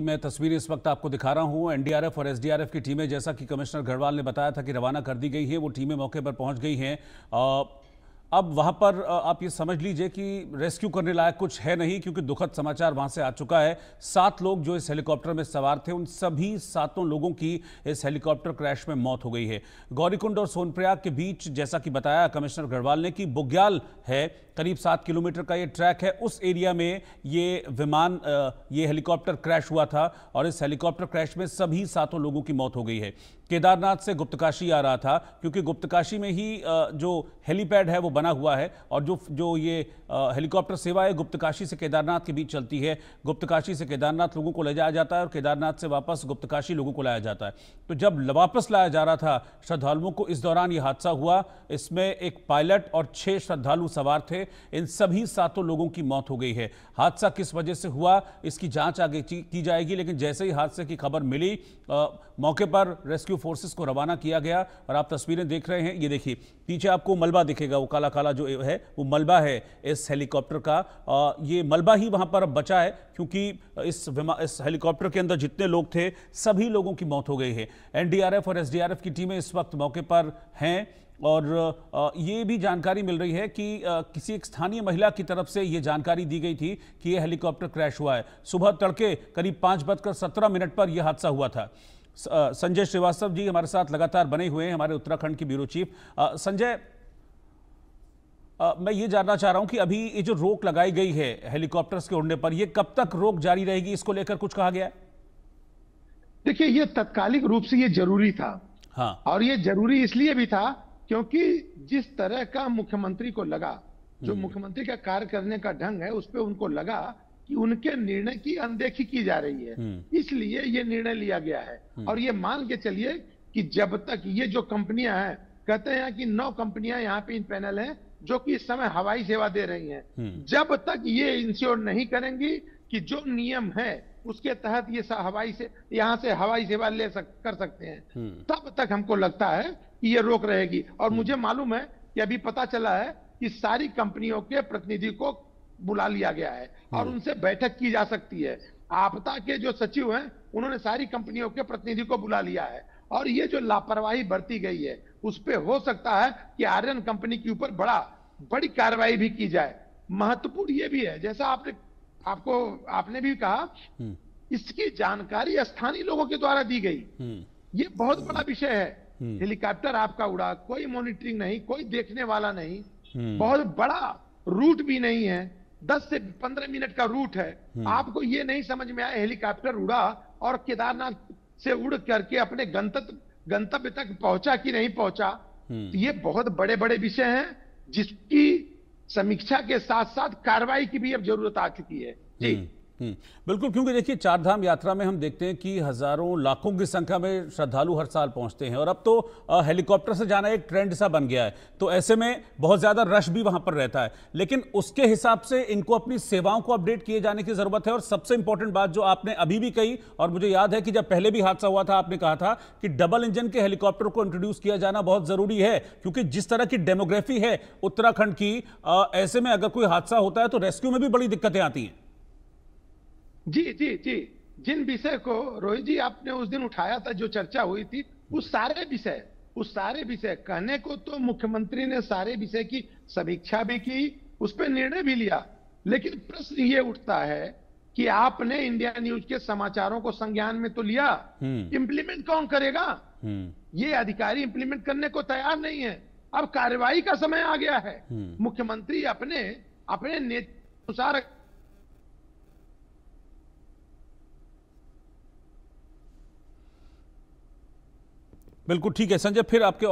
मैं तस्वीरें इस वक्त आपको दिखा रहा हूं। एनडीआरएफ और एसडीआरएफ की टीमें, जैसा कि कमिश्नर गढ़वाल ने बताया था कि रवाना कर दी गई है, वो टीमें मौके पर पहुंच गई हैं। अब वहां पर आप ये समझ लीजिए कि रेस्क्यू करने लायक कुछ है नहीं, क्योंकि दुखद समाचार वहां से आ चुका है। 7 लोग जो इस हेलीकॉप्टर में सवार थे, उन सभी 7 लोगों की इस हेलीकॉप्टर क्रैश में मौत हो गई है। गौरीकुंड और सोनप्रयाग के बीच, जैसा कि बताया कमिश्नर गढ़वाल ने, कि बुग्याल है, करीब 7 किलोमीटर का ये ट्रैक है। उस एरिया में ये हेलीकॉप्टर क्रैश हुआ था और इस हेलीकॉप्टर क्रैश में सभी 7 लोगों की मौत हो गई है। केदारनाथ से गुप्तकाशी आ रहा था, क्योंकि गुप्तकाशी में ही जो हेलीपैड है वो बना हुआ है, और जो ये हेलीकॉप्टर सेवा है गुप्तकाशी से केदारनाथ के बीच चलती है। गुप्तकाशी से केदारनाथ लोगों को ले जाया जाता है और केदारनाथ से वापस गुप्तकाशी लोगों को लाया जाता है। तो जब वापस लाया जा रहा था श्रद्धालुओं को, इस दौरान ये हादसा हुआ। इसमें एक पायलट और 6 श्रद्धालु सवार थे। इन सभी 7 लोगों की मौत हो गई है। हादसा किस वजह से हुआ, इसकी जांच आगे की जाएगी, लेकिन जैसे ही हादसे की खबर मिली, मौके पर रेस्क्यू फोर्सेस को रवाना किया गया। और आप तस्वीरें देख रहे हैं, ये देखिए पीछे आपको मलबा दिखेगा, वो काला काला जो है वो मलबा है इस हेलीकॉप्टर का। ये मलबा ही वहां पर अब बचा है, क्योंकि इस हेलीकॉप्टर के अंदर जितने लोग थे सभी लोगों की मौत हो गई है। एनडीआरएफ और एसडीआरएफ की टीमें इस वक्त मौके पर हैं, और ये भी जानकारी मिल रही है कि किसी एक स्थानीय महिला की तरफ से ये जानकारी दी गई थी कि ये हेलीकॉप्टर क्रैश हुआ है। सुबह तड़के करीब 5:17 पर यह हादसा हुआ था। संजय श्रीवास्तव जी हमारे साथ लगातार बने हुए हैं, हमारे उत्तराखंड के ब्यूरो चीफ। संजय, मैं ये जानना चाह रहा हूं कि अभी ये जो रोक लगाई गई है हेलीकॉप्टर्स के उड़ने पर, ये कब तक रोक जारी रहेगी, इसको लेकर कुछ कहा गया है? देखिए, ये तत्कालिक रूप से ये जरूरी था। हाँ। और ये जरूरी इसलिए भी था क्योंकि जिस तरह का मुख्यमंत्री को लगा, जो मुख्यमंत्री का कार्य करने का ढंग है, उस पे उनको लगा कि उनके निर्णय की अनदेखी की जा रही है, इसलिए ये निर्णय लिया गया है। और ये मान के चलिए कि जब तक ये जो कंपनियां हैं, कहते हैं कि 9 कंपनियां यहाँ पे इन पैनल हैं जो कि इस समय हवाई सेवा दे रही हैं, जब तक ये इंश्योर नहीं करेंगी कि जो नियम है उसके तहत ये यहाँ से हवाई सेवा कर सकते हैं, तब तक हमको लगता है कि ये रोक रहेगी। और मुझे मालूम है कि अभी पता चला है कि सारी कंपनियों के प्रतिनिधि को बुला लिया गया है और उनसे बैठक की जा सकती है। आपदा के जो सचिव हैं, उन्होंने सारी कंपनियों के प्रतिनिधि को बुला लिया है, और ये जो लापरवाही बरती गई है उस पे हो सकता है कि आर्यन कंपनी के ऊपर बड़ी कार्रवाई भी की जाए। महत्वपूर्ण ये भी है, जैसा आपने भी कहा, इसकी जानकारी स्थानीय लोगों के द्वारा दी गई। ये बहुत बड़ा विषय है। हेलीकॉप्टर आपका उड़ा, कोई मॉनिटरिंग नहीं, कोई देखने वाला नहीं, बहुत बड़ा रूट भी नहीं है, 10 से 15 मिनट का रूट है। आपको ये नहीं समझ में आया हेलीकॉप्टर उड़ा और केदारनाथ से उड़ करके अपने गंतव्य तक पहुंचा कि नहीं पहुंचा। तो ये बहुत बड़े बड़े विषय हैं, जिसकी समीक्षा के साथ साथ कार्रवाई की भी अब जरूरत आ चुकी है। जी बिल्कुल, क्योंकि देखिए चारधाम यात्रा में हम देखते हैं कि हजारों लाखों की संख्या में श्रद्धालु हर साल पहुंचते हैं, और अब तो हेलीकॉप्टर से जाना एक ट्रेंड सा बन गया है। तो ऐसे में बहुत ज्यादा रश भी वहां पर रहता है, लेकिन उसके हिसाब से इनको अपनी सेवाओं को अपडेट किए जाने की जरूरत है। और सबसे इंपॉर्टेंट बात जो आपने अभी भी कही, और मुझे याद है कि जब पहले भी हादसा हुआ था आपने कहा था कि डबल इंजन के हेलीकॉप्टर को इंट्रोड्यूस किया जाना बहुत जरूरी है, क्योंकि जिस तरह की डेमोग्राफी है उत्तराखंड की, ऐसे में अगर कोई हादसा होता है तो रेस्क्यू में भी बड़ी दिक्कतें आती हैं। जी जी जी, जिन विषय को रोहित जी आपने उस दिन उठाया था, जो चर्चा हुई थी, उस सारे विषय कहने को तो मुख्यमंत्री ने सारे विषय की समीक्षा भी की, उस पर निर्णय भी लिया। लेकिन प्रश्न ये उठता है कि आपने इंडिया न्यूज के समाचारों को संज्ञान में तो लिया, इंप्लीमेंट कौन करेगा? ये अधिकारी इंप्लीमेंट करने को तैयार नहीं है। अब कार्रवाई का समय आ गया है। मुख्यमंत्री अपने अनुसार बिल्कुल ठीक है संजय, फिर आपके